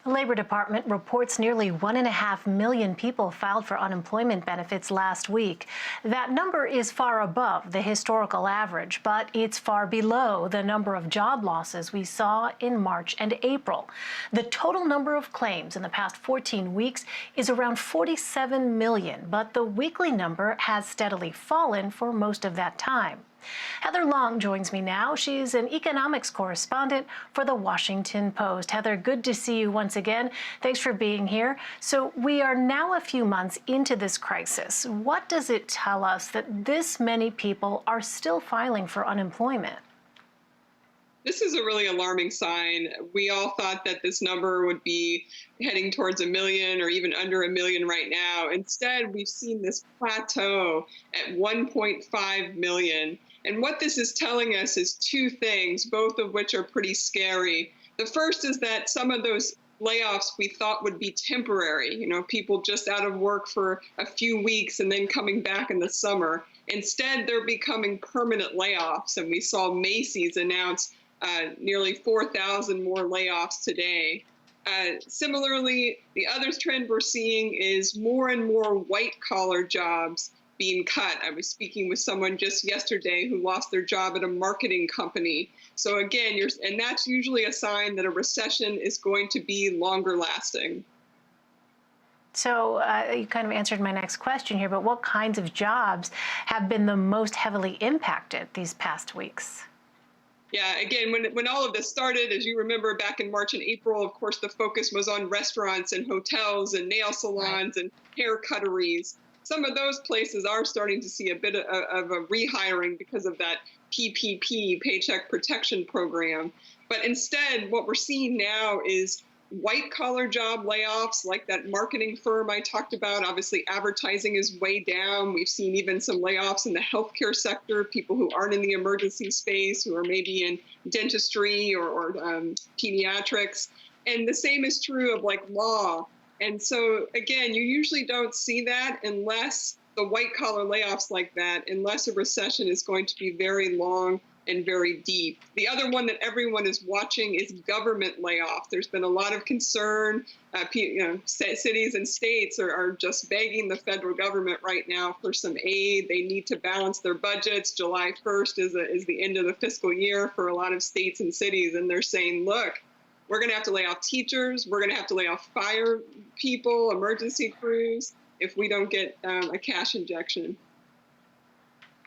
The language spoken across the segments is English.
The Labor Department reports nearly 1.5 million people filed for unemployment benefits last week. That number is far above the historical average, but it's far below the number of job losses we saw in March and April. The total number of claims in the past 14 weeks is around 47 million, but the weekly number has steadily fallen for most of that time. Heather Long joins me now. She's an economics correspondent for the Washington Post. Heather, good to see you once again. Thanks for being here. So we are now a few months into this crisis. What does it tell us that this many people are still filing for unemployment? This is a really alarming sign. We all thought that this number would be heading towards a million or even under a million right now. Instead, we've seen this plateau at 1.5 million. And what this is telling us is two things, both of which are pretty scary. The first is that some of those layoffs we thought would be temporary, people just out of work for a few weeks and then coming back in the summer. Instead, they're becoming permanent layoffs. And we saw Macy's announce nearly 4,000 more layoffs today. Similarly, the other trend we're seeing is more and more white-collar jobs being cut. I was speaking with someone just yesterday who lost their job at a marketing company. So again, and that's usually a sign that a recession is going to be longer lasting. So you kind of answered my next question here, but what kinds of jobs have been the most heavily impacted these past weeks? Yeah, again, when all of this started, as you remember back in March and April, of course, the focus was on restaurants and hotels and nail salons and hair cutteries. Some of those places are starting to see a bit of a rehiring because of that PPP, Paycheck Protection Program. But instead, what we're seeing now is white-collar job layoffs, like that marketing firm I talked about. Obviously, advertising is way down. We've seen even some layoffs in the healthcare sector, people who aren't in the emergency space, who are maybe in dentistry or pediatrics. And the same is true of law. And so, again, you usually don't see that unless the white-collar layoffs like that, unless a recession is going to be very long and very deep. The other one that everyone is watching is government layoff. There's been a lot of concern. Cities and states are just begging the federal government right now for some aid. They need to balance their budgets. July 1st is the end of the fiscal year for a lot of states and cities. And they're saying, look, we're going to have to lay off teachers. We're going to have to lay off fire people, emergency crews, if we don't get a cash injection.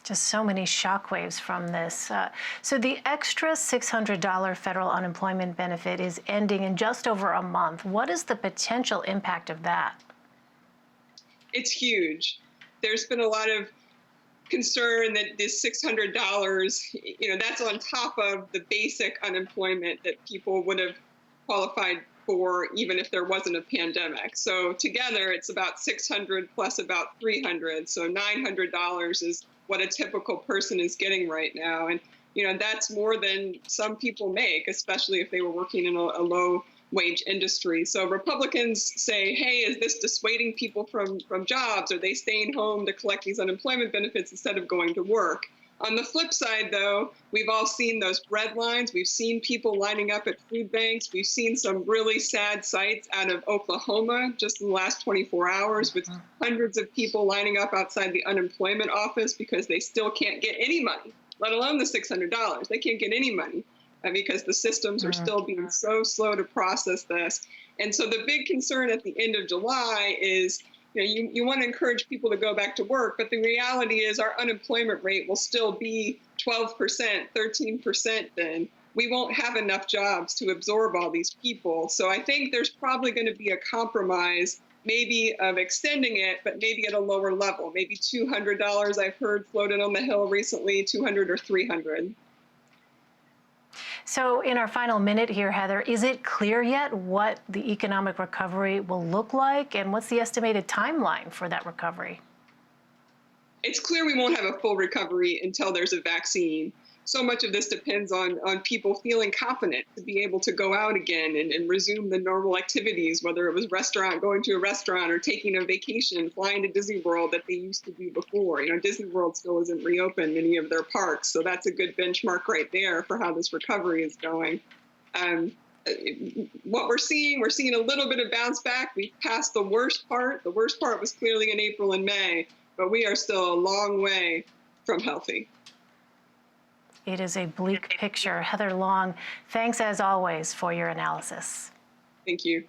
Just so many shockwaves from this. So the extra $600 federal unemployment benefit is ending in just over a month. What is the potential impact of that? It's huge. There's been a lot of concern that this $600, that's on top of the basic unemployment that people would have qualified for even if there wasn't a pandemic. So together, it's about $600 plus about $300. So $900 is what a typical person is getting right now. And, that's more than some people make, especially if they were working in a low wage industry. So Republicans say, hey, is this dissuading people from jobs? Are they staying home to collect these unemployment benefits instead of going to work? On the flip side, though, we've all seen those bread lines. We've seen people lining up at food banks. We've seen some really sad sights out of Oklahoma just in the last 24 hours with hundreds of people lining up outside the unemployment office because they still can't get any money, let alone the $600. They can't get any money because the systems are still being so slow to process this. And so the big concern at the end of July is you want to encourage people to go back to work, but the reality is our unemployment rate will still be 12%, 13% then. We won't have enough jobs to absorb all these people. So I think there's probably going to be a compromise, maybe of extending it, but maybe at a lower level, maybe $200 I've heard floated on the Hill recently, $200 or $300. So in our final minute here, Heather, is it clear yet what the economic recovery will look like, and what's the estimated timeline for that recovery? It's clear we won't have a full recovery until there's a vaccine. So much of this depends on people feeling confident to be able to go out again and resume the normal activities, whether it was going to a restaurant or taking a vacation, flying to Disney World that they used to do before. Disney World still isn't reopened, many of their parks. So that's a good benchmark right there for how this recovery is going. what we're seeing a little bit of bounce back. We passed the worst part. The worst part was clearly in April and May, but we are still a long way from healthy. It is a bleak picture. Heather Long, thanks as always for your analysis. Thank you.